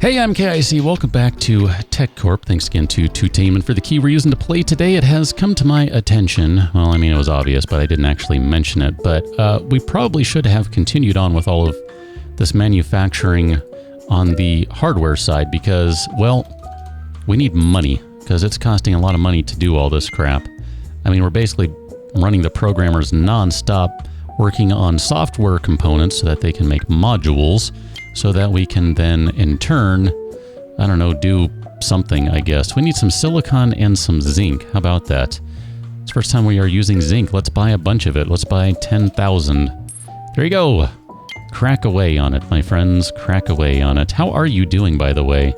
Hey, I'm KIC. Welcome back to Tech Corp. Thanks again to Tutainment for the key we're using to play today. It has come to my attention. Well, I mean, it was obvious, but I didn't actually mention it. But we probably should have continued on with all of this manufacturing on the hardware side because, well, we need money because it's costing a lot of money to do all this crap. I mean, we're basically running the programmers nonstop, working on software components so that they can make modules, so that we can then, in turn, I don't know, do something, I guess. We need some silicon and some zinc. How about that? It's the first time we are using zinc. Let's buy a bunch of it. Let's buy 10,000. There you go. Crack away on it, my friends. Crack away on it. How are you doing, by the way?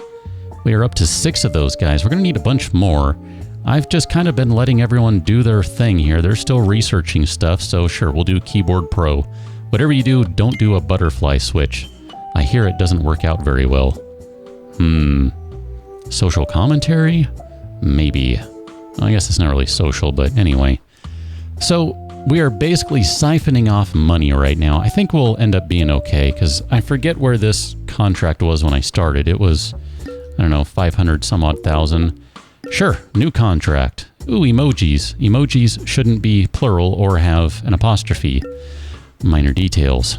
We are up to 6 of those guys. We're going to need a bunch more. I've just kind of been letting everyone do their thing here. They're still researching stuff, so sure, we'll do Keyboard Pro. Whatever you do, don't do a butterfly switch. I hear it doesn't work out very well. Social commentary? Maybe. Well, I guess it's not really social, but anyway. So, we are basically siphoning off money right now. I think we'll end up being okay, because I forget where this contract was when I started. It was, I don't know, 500 some odd thousand. Sure, new contract. Ooh, emojis. Emojis shouldn't be plural or have an apostrophe. Minor details.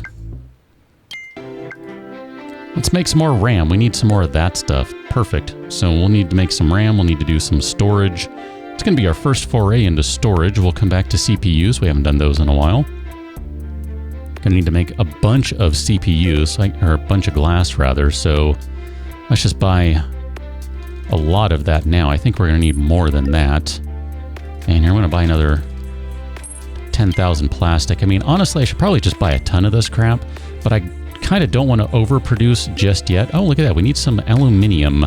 Let's make some more RAM. We need some more of that stuff. Perfect. So we'll need to make some RAM. We'll need to do some storage. It's going to be our first foray into storage. We'll come back to CPUs. We haven't done those in a while. Going to need to make a bunch of CPUs, or a bunch of glass rather. So let's just buy a lot of that now. I think we're going to need more than that. And here I'm going to buy another 10,000 plastic. I mean, honestly, I should probably just buy a ton of this crap, but I kind of don't want to overproduce just yet. Oh, look at that. We need some aluminium.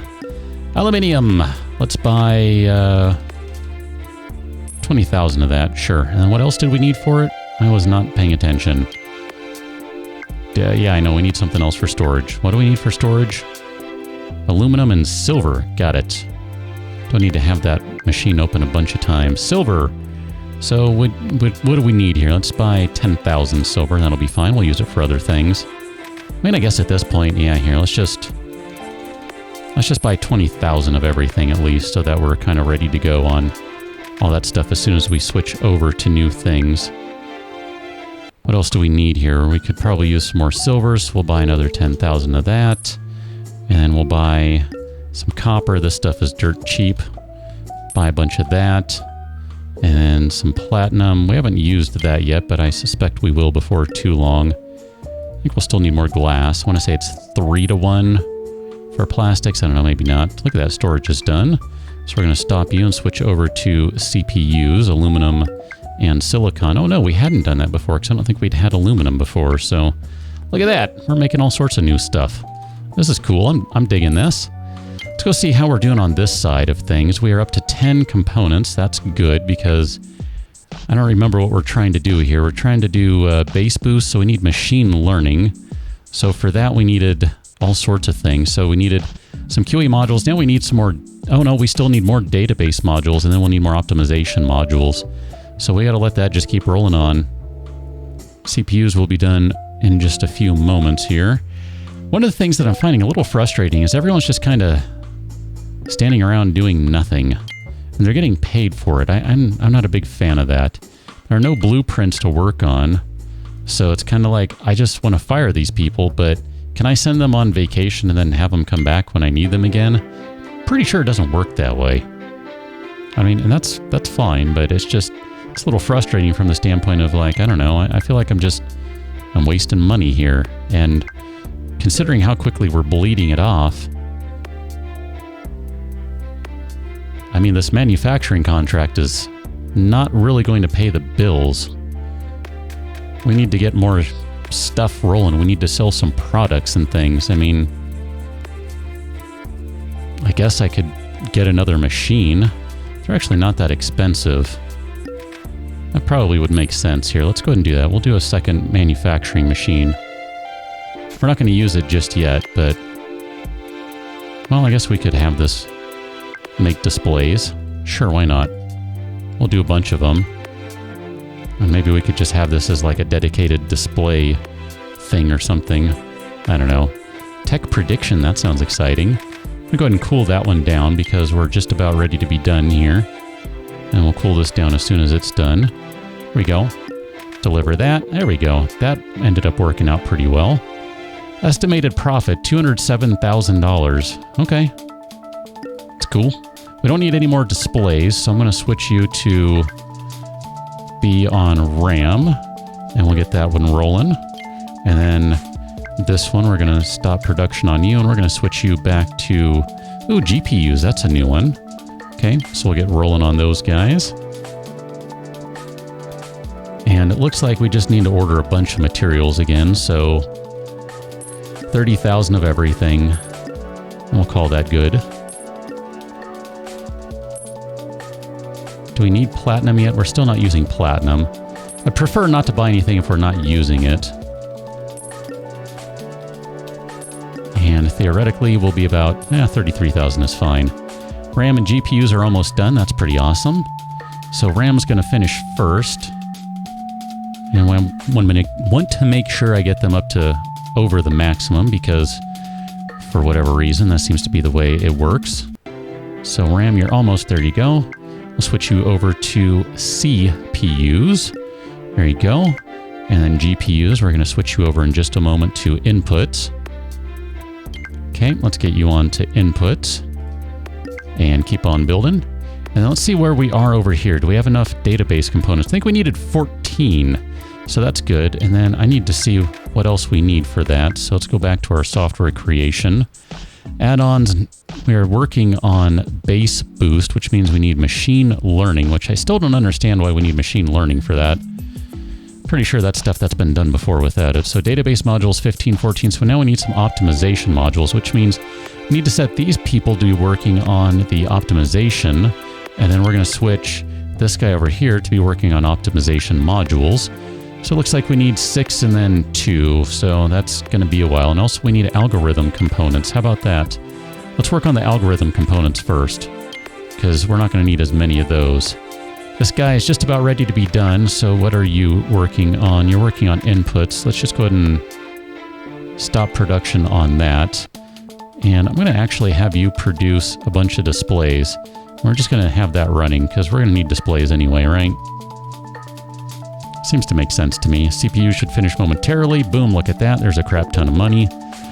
Aluminium. Let's buy 20,000 of that. Sure. And then what else did we need for it? I was not paying attention. Yeah, I know. We need something else for storage. What do we need for storage? Aluminum and silver. Got it. Don't need to have that machine open a bunch of times. Silver. So what do we need here? Let's buy 10,000 silver. That'll be fine. We'll use it for other things. I mean, I guess at this point, yeah, here, let's just buy 20,000 of everything at least, so that we're kind of ready to go on all that stuff as soon as we switch over to new things. What else do we need here? We could probably use some more silver, so we'll buy another 10,000 of that. And then we'll buy some copper. This stuff is dirt cheap. Buy a bunch of that. And then some platinum. We haven't used that yet, but I suspect we will before too long. I think we'll still need more glass. I want to say it's 3-to-1 for plastics. I don't know, maybe not. Look at that, storage is done. So we're going to stop you and switch over to CPUs, aluminum and silicon. Oh no, we hadn't done that before because I don't think we'd had aluminum before. So look at that. We're making all sorts of new stuff. This is cool. I'm digging this. Let's go see how we're doing on this side of things. We are up to 10 components. That's good because I don't remember what we're trying to do here. We're trying to do base boost, so we need machine learning. So for that, we needed all sorts of things. So we needed some QE modules. Now we need some more. Oh no, we still need more database modules, and then we'll need more optimization modules. So we got to let that just keep rolling on. CPUs will be done in just a few moments here. One of the things that I'm finding a little frustrating is everyone's just kind of standing around doing nothing. And they're getting paid for it. I'm not a big fan of that. There are no blueprints to work on. So it's kind of like, I just want to fire these people, but can I send them on vacation and then have them come back when I need them again? Pretty sure it doesn't work that way. I mean, and that's fine, but it's a little frustrating from the standpoint of like, I don't know, I feel like I'm wasting money here. And considering how quickly we're bleeding it off, I mean, this manufacturing contract is not really going to pay the bills. We need to get more stuff rolling. We need to sell some products and things. I mean, I guess I could get another machine. They're actually not that expensive. That probably would make sense here. Let's go ahead and do that. We'll do a second manufacturing machine. We're not going to use it just yet, but well, I guess we could have this make displays. Sure, why not? We'll do a bunch of them. And maybe we could just have this as like a dedicated display thing or something. I don't know. tech prediction. That sounds exciting. I'm gonna go ahead and cool that one down because we're just about ready to be done here. And we'll cool this down as soon as it's done. Here we go. Deliver that. There we go. That ended up working out pretty well. Estimated profit, $207,000. Okay. It's cool. We don't need any more displays, so I'm going to switch you to be on RAM, and we'll get that one rolling. And then this one, we're going to stop production on you, and we're going to switch you back to, ooh, GPUs. That's a new one. Okay, so we'll get rolling on those guys. And it looks like we just need to order a bunch of materials again, so 30,000 of everything. And we'll call that good. Do we need platinum yet? We're still not using platinum. I'd prefer not to buy anything if we're not using it. And theoretically, we'll be about 33,000 is fine. RAM and GPUs are almost done. That's pretty awesome. So RAM's going to finish first. And I want to make sure I get them up to over the maximum because for whatever reason, that seems to be the way it works. So RAM, you're almost there. You go. We'll switch you over to CPUs. There you go. And then GPUs, we're going to switch you over in just a moment to inputs. Okay, let's get you on to inputs and keep on building. And then let's see where we are over here. Do we have enough database components? I think we needed 14. So that's good. And then I need to see what else we need for that. So let's go back to our software creation. Add-ons, we are working on base boost, which means we need machine learning, which I still don't understand why we need machine learning for that. Pretty sure that's stuff that's been done before with that. So database modules 15, 14. So now we need some optimization modules, which means we need to set these people to be working on the optimization. And then we're going to switch this guy over here to be working on optimization modules. So it looks like we need 6 and then 2, so that's going to be a while. And also we need algorithm components. How about that? Let's work on the algorithm components first, because we're not going to need as many of those. This guy is just about ready to be done, so what are you working on? You're working on inputs. Let's just go ahead and stop production on that. And I'm going to actually have you produce a bunch of displays. We're just going to have that running, because we're going to need displays anyway, right? Seems to make sense to me. CPU should finish momentarily. Boom, look at that. There's a crap ton of money.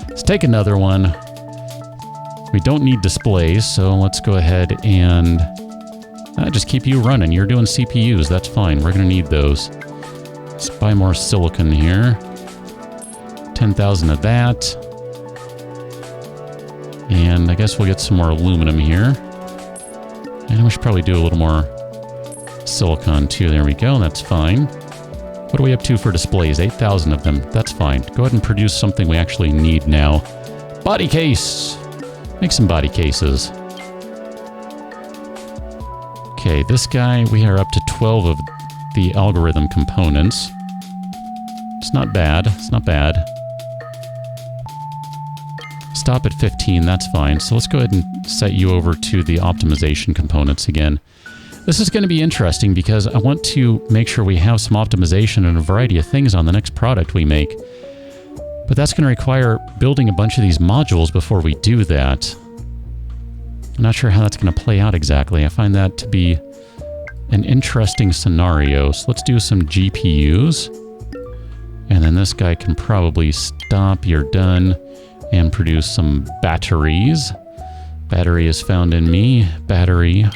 Let's take another one. We don't need displays, so let's go ahead and just keep you running. You're doing CPUs. That's fine. We're going to need those. Let's buy more silicon here. 10,000 of that. And I guess we'll get some more aluminum here. And we should probably do a little more silicon too. There we go. That's fine. What are we up to for displays? 8,000 of them. That's fine. Go ahead and produce something we actually need now. Body case! Make some body cases. Okay, this guy, we are up to 12 of the algorithm components. It's not bad. It's not bad. Stop at 15. That's fine. So let's go ahead and set you over to the optimization components again. This is going to be interesting because I want to make sure we have some optimization and a variety of things on the next product we make. But that's going to require building a bunch of these modules before we do that. I'm not sure how that's going to play out exactly. I find that to be an interesting scenario. So let's do some GPUs. And then this guy can probably stop. You're done. And produce some batteries. Battery is found in me. Battery.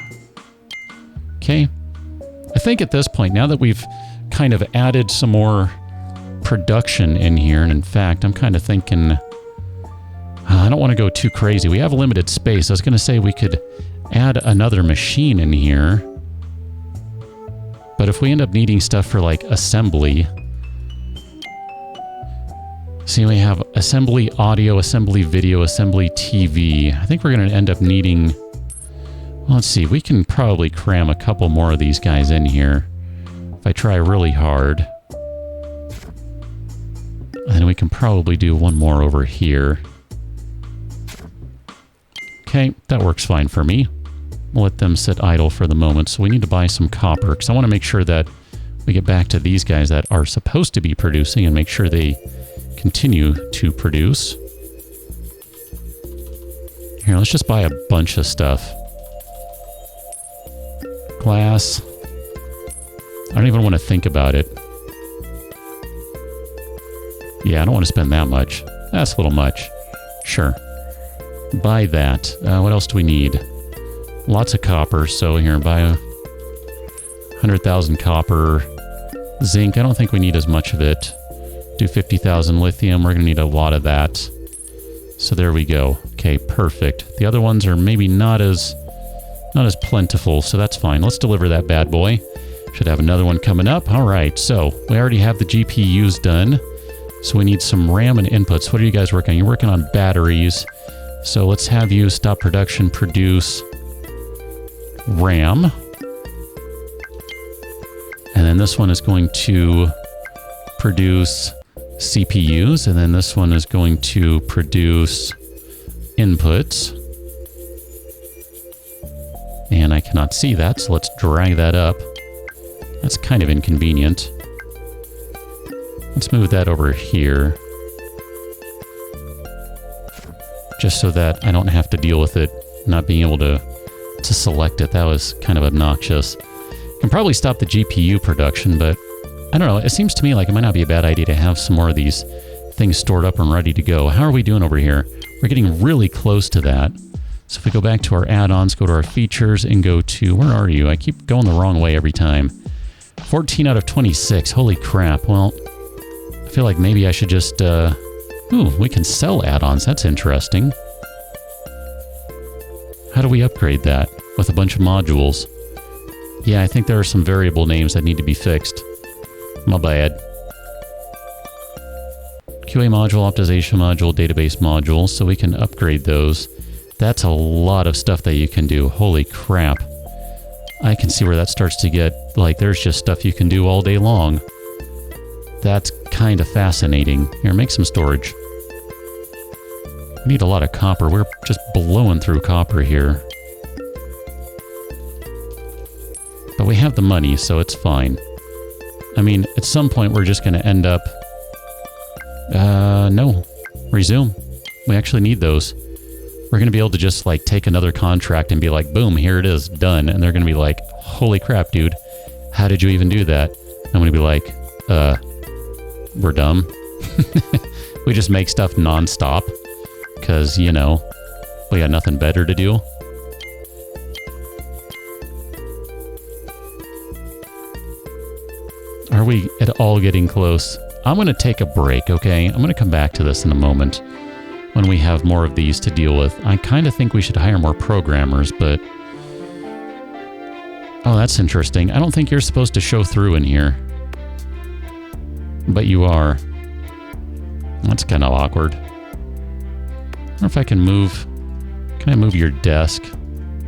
Okay, I think at this point, now that we've kind of added some more production in here, and in fact, I'm kind of thinking, I don't want to go too crazy. We have limited space. I was going to say we could add another machine in here, but if we end up needing stuff for like assembly, see, we have assembly audio, assembly video, assembly TV. I think we're going to end up needing... Let's see, we can probably cram a couple more of these guys in here if I try really hard. And we can probably do one more over here. Okay, that works fine for me. We'll let them sit idle for the moment. So we need to buy some copper because I want to make sure that we get back to these guys that are supposed to be producing and make sure they continue to produce. Here, let's just buy a bunch of stuff. Glass. I don't even want to think about it. Yeah, I don't want to spend that much. That's a little much. Sure. Buy that. What else do we need? Lots of copper. So here, buy 100,000 copper. Zinc, I don't think we need as much of it. Do 50,000 lithium. We're going to need a lot of that. So there we go. Okay, perfect. The other ones are maybe not as plentiful, so that's fine. Let's deliver that bad boy. Should have another one coming up. All right, so we already have the GPUs done. So we need some RAM and inputs. What are you guys working on? You're working on batteries. So let's have you stop production, produce RAM. And then this one is going to produce CPUs. And then this one is going to produce inputs. And I cannot see that, so let's drag that up. That's kind of inconvenient. Let's move that over here. Just so that I don't have to deal with it not being able to select it. That was kind of obnoxious. Can probably stop the GPU production, but I don't know. It seems to me like it might not be a bad idea to have some more of these things stored up and ready to go. How are we doing over here? We're getting really close to that. So if we go back to our add-ons, go to our features, and go to... Where are you? I keep going the wrong way every time. 14 out of 26. Holy crap. Well, I feel like maybe I should just... Ooh, we can sell add-ons. That's interesting. How do we upgrade that? With a bunch of modules. Yeah, I think there are some variable names that need to be fixed. My bad. QA module, optimization module, database module, so we can upgrade those. That's a lot of stuff that you can do. Holy crap. I can see where that starts to get, like, there's just stuff you can do all day long. That's kind of fascinating. Here, make some storage. We need a lot of copper. We're just blowing through copper here. But we have the money, so it's fine. I mean, at some point we're just going to end up... no. Resume. We actually need those. We're going to be able to just, like, take another contract and be like, boom, here it is, done. And they're going to be like, holy crap, dude. How did you even do that? I'm going to be like, we're dumb. We just make stuff nonstop. Because, you know, we got nothing better to do. Are we at all getting close? I'm going to take a break, okay? I'm going to come back to this in a moment when we have more of these to deal with. I kind of think we should hire more programmers, but... Oh, that's interesting. I don't think you're supposed to show through in here. But you are. That's kind of awkward. I wonder if I can move... Can I move your desk?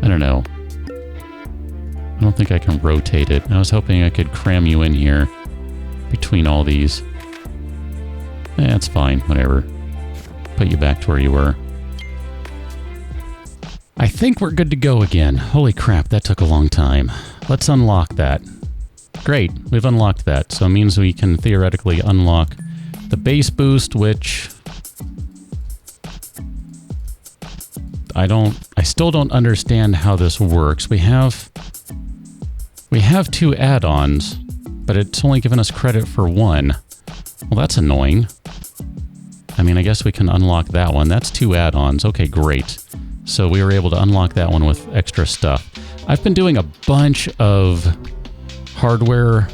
I don't know. I don't think I can rotate it. I was hoping I could cram you in here between all these. That's fine, whatever. Put you back to where you were. I think we're good to go again. Holy crap, that took a long time. Let's unlock that. Great, we've unlocked that. So it means we can theoretically unlock the base boost, which... I still don't understand how this works. We have 2 add-ons, but it's only given us credit for 1. Well, that's annoying. I mean, I guess we can unlock that one. That's 2 add-ons. Okay, great. So we were able to unlock that one with extra stuff. I've been doing a bunch of hardware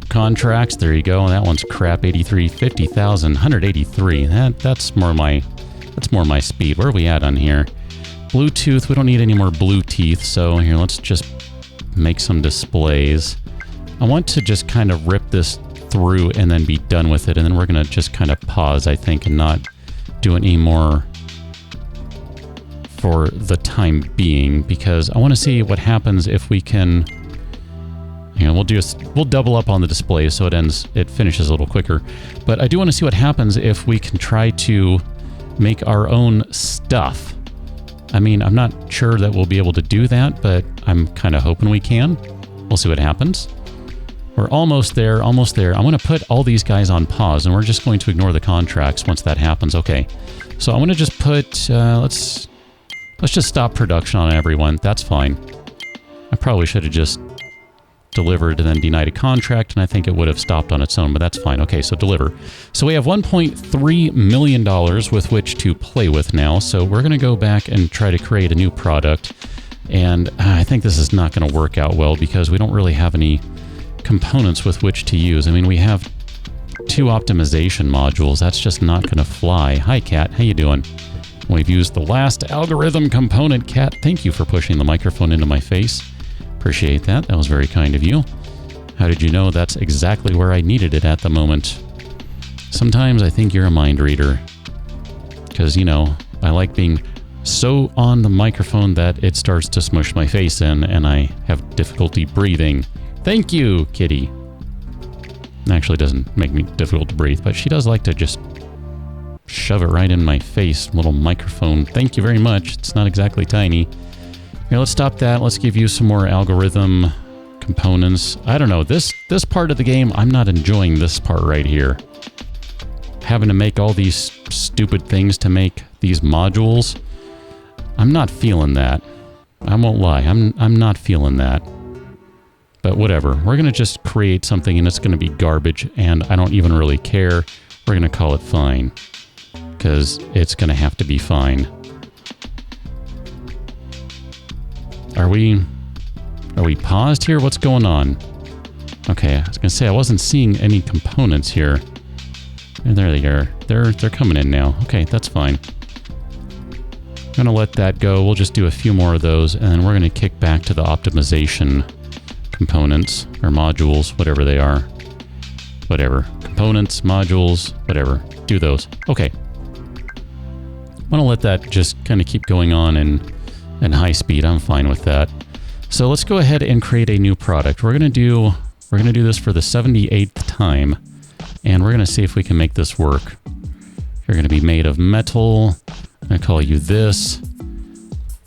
contracts. There you go. That one's crap. 83, 50,000, 183. That's more my speed. Where are we at on here? Bluetooth. We don't need any more blue teeth. So here, let's just make some displays. I want to just kind of rip this through and then be done with it. And then we're going to just kind of pause, I think, and not do any more for the time being, because I want to see what happens if we can... You know, we'll double up on the display so it finishes a little quicker. But I do want to see what happens if we can try to make our own stuff. I mean, I'm not sure that we'll be able to do that, but I'm kind of hoping we can. We'll see what happens. We're almost there, almost there. I'm going to put all these guys on pause, and we're just going to ignore the contracts once that happens. Okay, so I'm going to just put, let's Let's just stop production on everyone. That's fine. I probably should have just delivered and then denied a contract, and I think it would have stopped on its own, but that's fine. Okay, so deliver. So we have $1.3 million with which to play with now, so we're going to go back and try to create a new product, and I think this is not going to work out well because we don't really have any components with which to use. I mean, we have 2 optimization modules. That's just not going to fly. Hi, Cat. How you doing? We've used the last algorithm component. Cat, thank you for pushing the microphone into my face. Appreciate that. That was very kind of you. How did you know that's exactly where I needed it at the moment? Sometimes I think you're a mind reader. Because, you know, I like being so on the microphone that it starts to smush my face in and I have difficulty breathing. Thank you, Kitty. Actually doesn't make me difficult to breathe, but she does like to just shove it right in my face. Little microphone. Thank you very much. It's not exactly tiny. Here, let's stop that. Let's give you some more algorithm components. I don't know. This part of the game, I'm not enjoying this part right here. Having to make all these stupid things to make these modules. I'm not feeling that. I won't lie. I'm not feeling that. But whatever. We're going to just create something and it's going to be garbage and I don't even really care. We're going to call it fine. Because it's going to have to be fine. Are we paused here? What's going on? Okay, I was going to say I wasn't seeing any components here. And there they are. They're coming in now. Okay, that's fine. I'm going to let that go. We'll just do a few more of those and then we're going to kick back to the optimization components or modules, whatever they are. Whatever. Components, modules, whatever. Do those. Okay. I'm going to let that just kind of keep going on and high speed. I'm fine with that. So let's go ahead and create a new product. We're going to do this for the 78th time, and we're going to see if we can make this work. You're going to be made of metal. I'm going to call you this.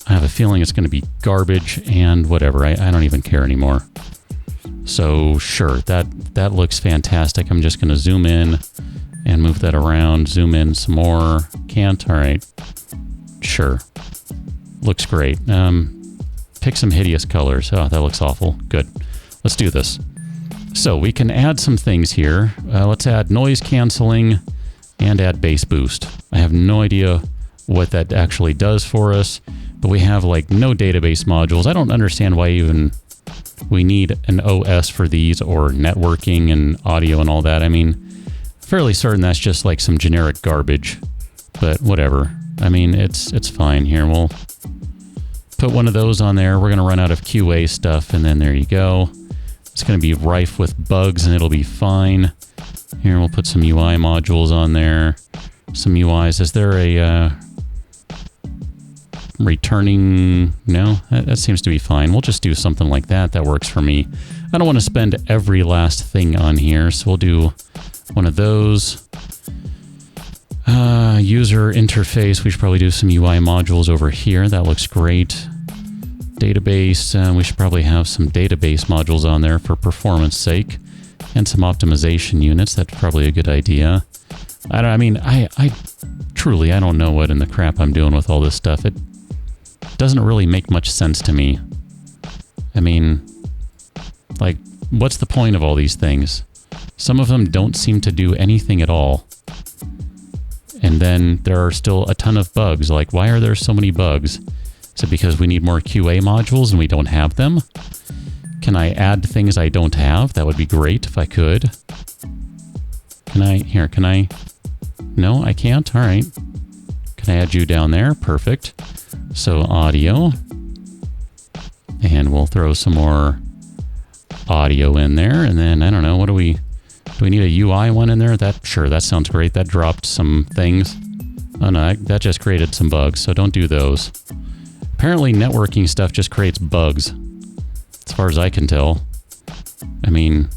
I have a feeling it's going to be garbage and whatever. I don't even care anymore. So sure, that looks fantastic. I'm just going to zoom in and move that around. Zoom in some more. Can't. All right. Sure. Looks great. Pick some hideous colors. Oh, that looks awful. Good. Let's do this. So we can add some things here. Let's add noise canceling and add bass boost. I have no idea what that actually does for us, but we have like no database modules. I don't understand why even we need an OS for these or networking and audio and all that. I mean, fairly certain that's just like some generic garbage, but whatever. I mean, it's fine. Here, we'll put one of those on there. We're going to run out of QA stuff, and then there you go. It's going to be rife with bugs, and it'll be fine. Here, we'll put some UI modules on there. Some UIs. Is there a returning? No, that seems to be fine. We'll just do something like that. That works for me. I don't want to spend every last thing on here, so we'll do one of those. User interface, we should probably do some UI modules over here. That looks great. Database, we should probably have some database modules on there for performance sake. And some optimization units. That's probably a good idea. I truly, I don't know what in the crap I'm doing with all this stuff. It doesn't really make much sense to me. I mean, like, what's the point of all these things? Some of them don't seem to do anything at all. And then there are still a ton of bugs. Like, why are there so many bugs? Is it because we need more QA modules and we don't have them? Can I add things I don't have? That would be great if I could. Can I? No, I can't? All right. Can I add you down there? Perfect. So audio. And we'll throw some more audio in there. And then, I don't know, do we need a UI one in there? Sure, that sounds great. That dropped some things. Oh no, that just created some bugs, so don't do those. Apparently networking stuff just creates bugs, as far as I can tell. I mean,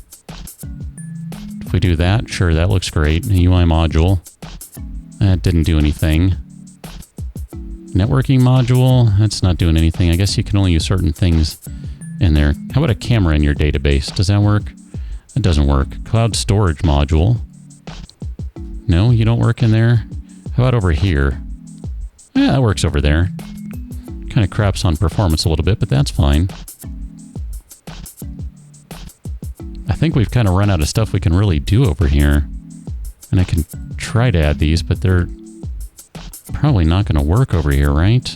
if we do that, sure, that looks great. A UI module. That didn't do anything. Networking module, that's not doing anything. I guess you can only use certain things in there. How about a camera in your database? Does that work? It doesn't work. Cloud storage module. No, you don't work in there? How about over here? Yeah, that works over there. Kind of craps on performance a little bit, but that's fine. I think we've kind of run out of stuff we can really do over here. And I can try to add these, but they're probably not going to work over here, right?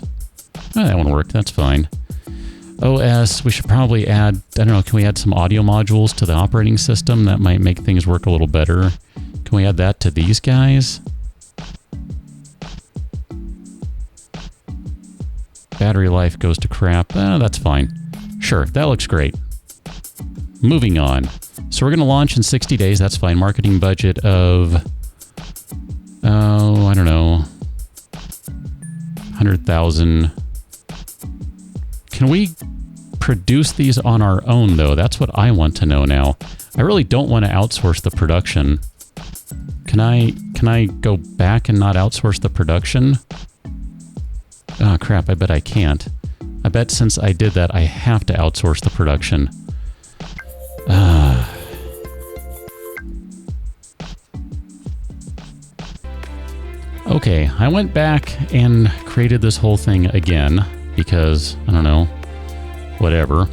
Oh, that one worked. That's fine. OS, we should probably add, I don't know, can we add some audio modules to the operating system? That might make things work a little better. Can we add that to these guys? Battery life goes to crap. That's fine. Sure, that looks great. Moving on. So we're going to launch in 60 days. That's fine. Marketing budget of, I don't know, 100,000. Can we produce these on our own, though? That's what I want to know now. I really don't want to outsource the production. Can I go back and not outsource the production? Oh, crap. I bet I can't. I bet since I did that, I have to outsource the production. Okay, I went back and created this whole thing again because, I don't know, whatever.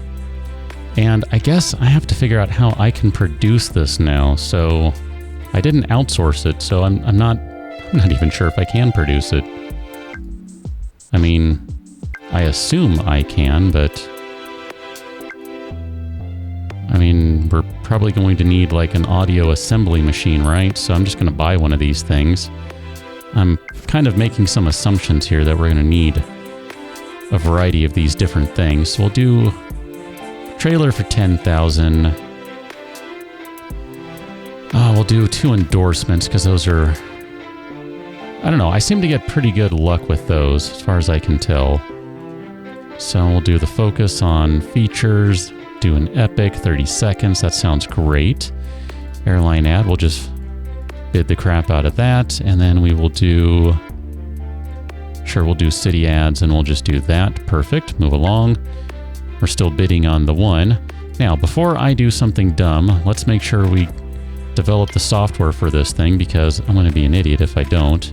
And I guess I have to figure out how I can produce this now. So I didn't outsource it, so I'm not even sure if I can produce it. I mean, I assume I can, but I mean, we're probably going to need like an audio assembly machine, right? So I'm just going to buy one of these things. I'm kind of making some assumptions here that we're going to need a variety of these different things. So we'll do trailer for 10,000. We'll do 2 endorsements because those are, I don't know, I seem to get pretty good luck with those as far as I can tell. So we'll do the focus on features, do an epic, 30 seconds. That sounds great. Airline ad, we'll just bid the crap out of that, and then we will do, sure, we'll do city ads, and we'll just do that. Perfect. Move along. We're still bidding on the one. Now, before I do something dumb, let's make sure we develop the software for this thing, because I'm going to be an idiot if I don't.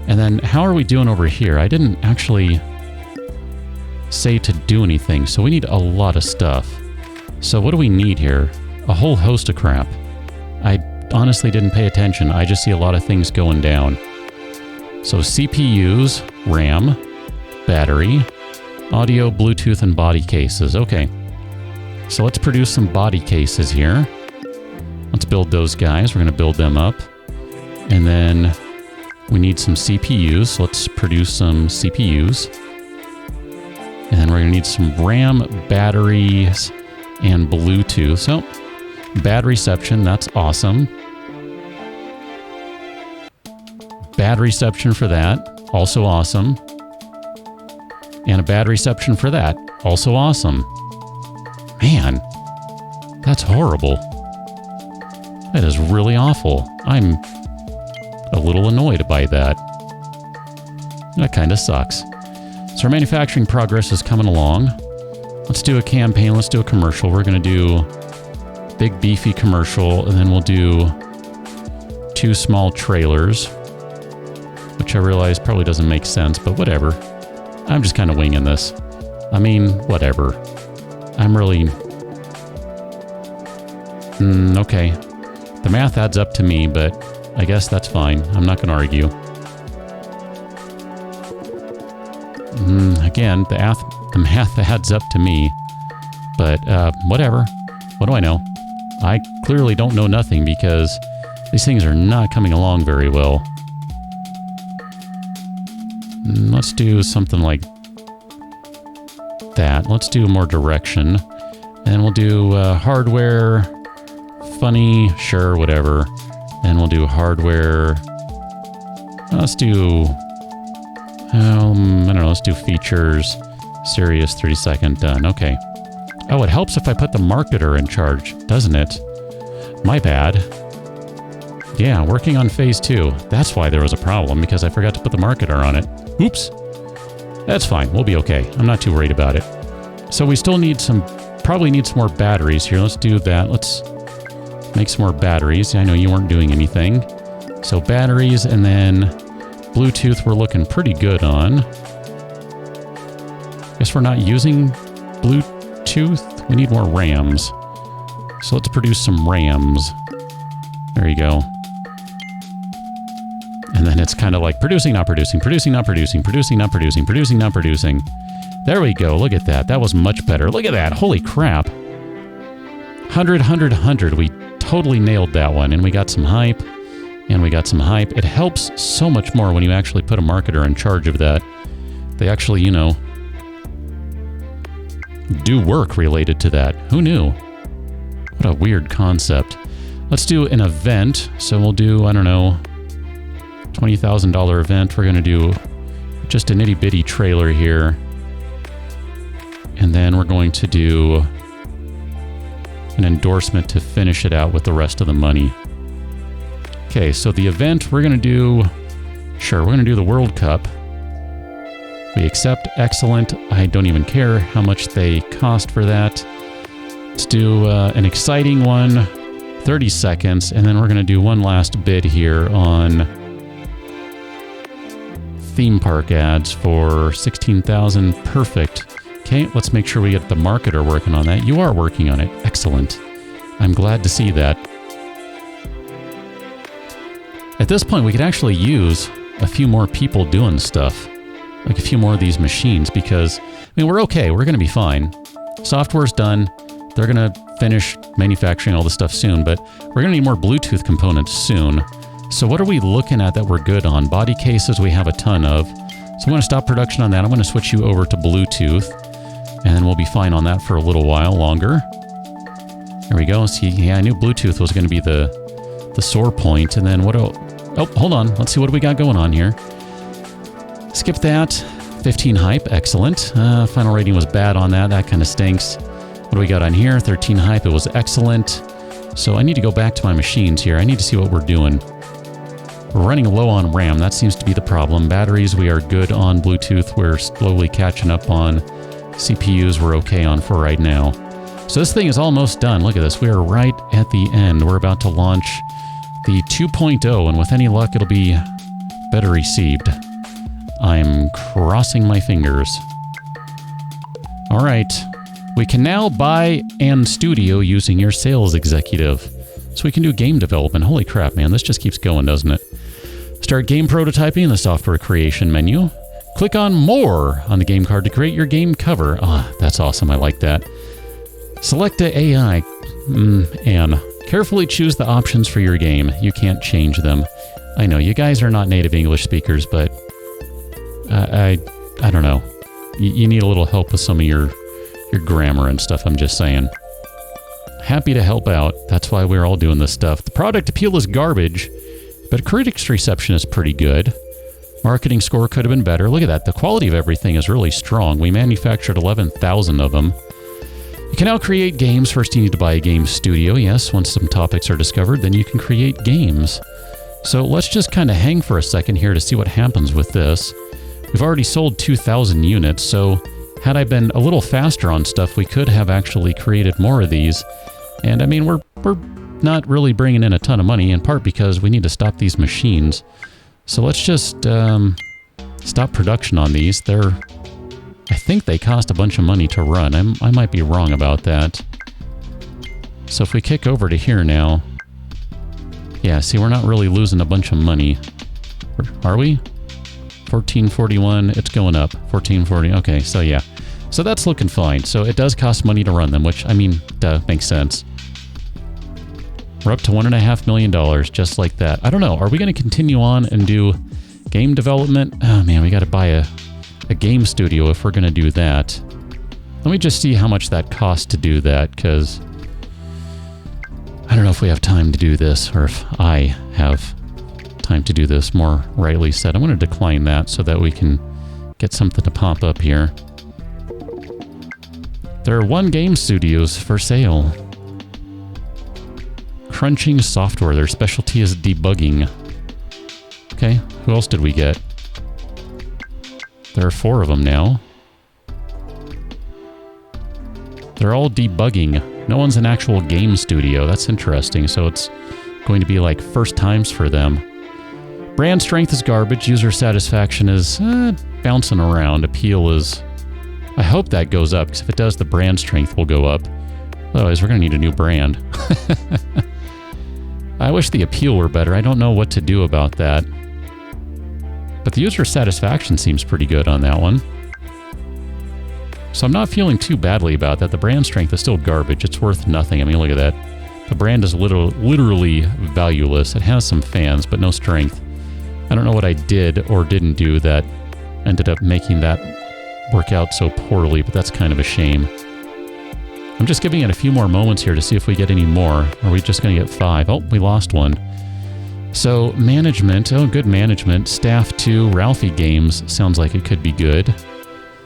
And then, how are we doing over here? I didn't actually say to do anything, so we need a lot of stuff. So what do we need here? A whole host of crap. I honestly didn't pay attention. I just see a lot of things going down. So CPUs, RAM, battery, audio, Bluetooth, and body cases. Okay. So let's produce some body cases here. Let's build those guys. We're going to build them up. And then we need some CPUs. So let's produce some CPUs. And then we're going to need some RAM, batteries, and Bluetooth. So bad reception, that's awesome. Bad reception for that, also awesome. And a bad reception for that, also awesome. Man, that's horrible. That is really awful. I'm a little annoyed by that. That kind of sucks. So our manufacturing progress is coming along. Let's do a campaign, let's do a commercial. We're going to do big beefy commercial, and then we'll do 2 small trailers, which I realize probably doesn't make sense, but whatever. I'm just kind of winging this. I mean, whatever. I'm really... okay. The math adds up to me, but I guess that's fine. I'm not going to argue. Again, the math adds up to me, but whatever. What do I know? I clearly don't know nothing because these things are not coming along very well. Let's do something like that. Let's do more direction. And we'll do hardware, funny, sure, whatever. And we'll do hardware. Let's do, I don't know, let's do features, serious, 30-second, done. Okay. Oh, it helps if I put the marketer in charge, doesn't it? My bad. Yeah, working on phase 2. That's why there was a problem, because I forgot to put the marketer on it. Oops. That's fine. We'll be okay. I'm not too worried about it. So we still need probably need some more batteries here. Let's do that. Let's make some more batteries. I know you weren't doing anything. So batteries, and then Bluetooth we're looking pretty good on. guess we're not using Bluetooth. We need more RAMs. So let's produce some RAMs. There you go. And then it's kind of like producing, not producing, producing, not producing, producing, not producing, producing, not producing. There we go. Look at that. That was much better. Look at that. Holy crap. 100, 100, 100. We totally nailed that one. And we got some hype. And we got some hype. It helps so much more when you actually put a marketer in charge of that. They actually, you know, do work related to that. Who knew? What a weird concept. Let's do an event. So we'll do, I don't know, $20,000 event. We're going to do just an itty bitty trailer here. And then we're going to do an endorsement to finish it out with the rest of the money. Okay, so the event we're going to do, sure, we're going to do the World Cup. We accept, excellent. I don't even care how much they cost for that. Let's do an exciting one, 30 seconds, and then we're going to do one last bid here on theme park ads for 16,000. Perfect. Okay, let's make sure we get the marketer working on that. You are working on it. Excellent. I'm glad to see that. At this point, we could actually use a few more people doing stuff. Like a few more of these machines because, I mean, we're okay. We're going to be fine. Software's done. They're going to finish manufacturing all the stuff soon, but we're going to need more Bluetooth components soon. So what are we looking at that we're good on? Body cases we have a ton of. So I'm going to stop production on that. I'm going to switch you over to Bluetooth. And then we'll be fine on that for a little while longer. There we go. See, yeah, I knew Bluetooth was going to be the sore point. And then what? Oh, hold on. Let's see what we got going on here. Skip that. 15 hype. Excellent. Final rating was bad on that. That kind of stinks. What do we got on here? 13 hype. It was excellent. So I need to go back to my machines here. I need to see what we're doing. We're running low on RAM. That seems to be the problem. Batteries, we are good on. Bluetooth, we're slowly catching up on. CPUs, we're okay on for right now. So this thing is almost done. Look at this. We are right at the end. We're about to launch the 2.0, and with any luck, it'll be better received. I'm crossing my fingers. All right. We can now buy an studio using your sales executive. So we can do game development. Holy crap, man. This just keeps going, doesn't it? Start game prototyping in the software creation menu. Click on More on the game card to create your game cover. Ah, that's awesome. I like that. Select the AI and carefully choose the options for your game. You can't change them. I know, you guys are not native English speakers, but I don't know. You need a little help with some of your grammar and stuff, I'm just saying. Happy to help out. That's why we're all doing this stuff. The product appeal is garbage, but critics' reception is pretty good. Marketing score could have been better. Look at that. The quality of everything is really strong. We manufactured 11,000 of them. You can now create games. First, you need to buy a game studio. Yes, once some topics are discovered, then you can create games. So let's just kind of hang for a second here to see what happens with this. We've already sold 2,000 units, so had I been a little faster on stuff, we could have actually created more of these. And I mean, we're not really bringing in a ton of money, in part because we need to stop these machines. So let's just stop production on these. I think they cost a bunch of money to run. I might be wrong about that. So if we kick over to here now, yeah, see, we're not really losing a bunch of money. Are we? 1441, it's going up. 1440, okay, so yeah. So that's looking fine. So it does cost money to run them, which, I mean, duh, makes sense. We're up to $1.5 million, just like that. I don't know, are we going to continue on and do game development? Oh man, we got to buy a game studio if we're going to do that. Let me just see how much that costs to do that, because I don't know if we have time to do this, or if I have time to do this, more rightly said. I'm going to decline that so that we can get something to pop up here. There are 1 game studios for sale. Crunching software. Their specialty is debugging. Okay, who else did we get? There are 4 of them now. They're all debugging. No one's an actual game studio. That's interesting. So it's going to be like first times for them. Brand strength is garbage. User satisfaction is bouncing around. Appeal is I hope that goes up, because if it does, the brand strength will go up. Otherwise, we're going to need a new brand. I wish the appeal were better. I don't know what to do about that. But the user satisfaction seems pretty good on that one. So I'm not feeling too badly about that. The brand strength is still garbage. It's worth nothing. I mean, look at that. The brand is literally valueless. It has some fans, but no strength. I don't know what I did or didn't do that ended up making that work out so poorly, but that's kind of a shame. I'm just giving it a few more moments here to see if we get any more. Are we just going to get 5? Oh, we lost one. So management, oh, good management. Staff 2, Ralphie Games, sounds like it could be good.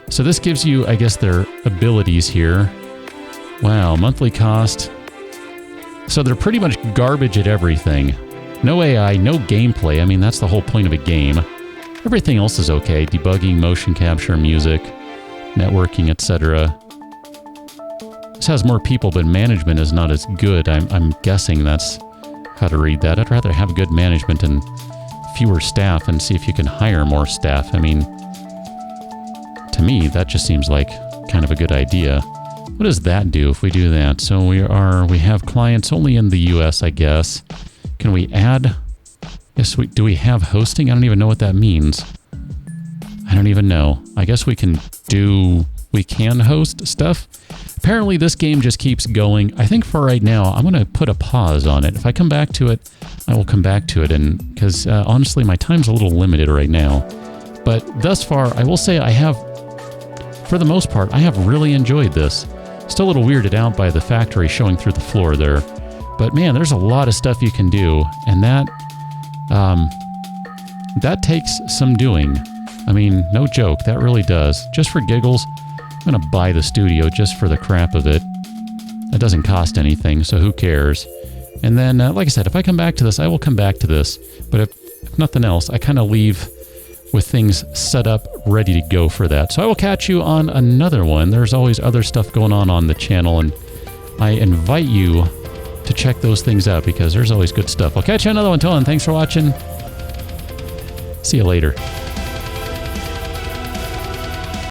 So this gives you, I guess, their abilities here. Wow, monthly cost. So they're pretty much garbage at everything. No AI, no gameplay. I mean, that's the whole point of a game. Everything else is okay. Debugging, motion capture, music, networking, etc. This has more people, but management is not as good. I'm guessing that's how to read that. I'd rather have good management and fewer staff and see if you can hire more staff. I mean, to me, that just seems like kind of a good idea. What does that do if we do that? So we have clients only in the US, I guess. Can we add? Yes, do we have hosting? I don't even know what that means. I don't even know. I guess we can host stuff. Apparently this game just keeps going. I think for right now, I'm going to put a pause on it. If I come back to it, I will come back to it. And because honestly, my time's a little limited right now. But thus far, I will say for the most part, I have really enjoyed this. Still a little weirded out by the factory showing through the floor there. But man, there's a lot of stuff you can do. And that takes some doing. I mean, no joke, that really does. Just for giggles, I'm going to buy the studio just for the crap of it. It doesn't cost anything, so who cares? And then, like I said, if I come back to this, I will come back to this. But if nothing else, I kind of leave with things set up, ready to go for that. So I will catch you on another one. There's always other stuff going on the channel, and I invite you to check those things out because there's always good stuff. I'll catch you on another one. Until then, thanks for watching. See you later.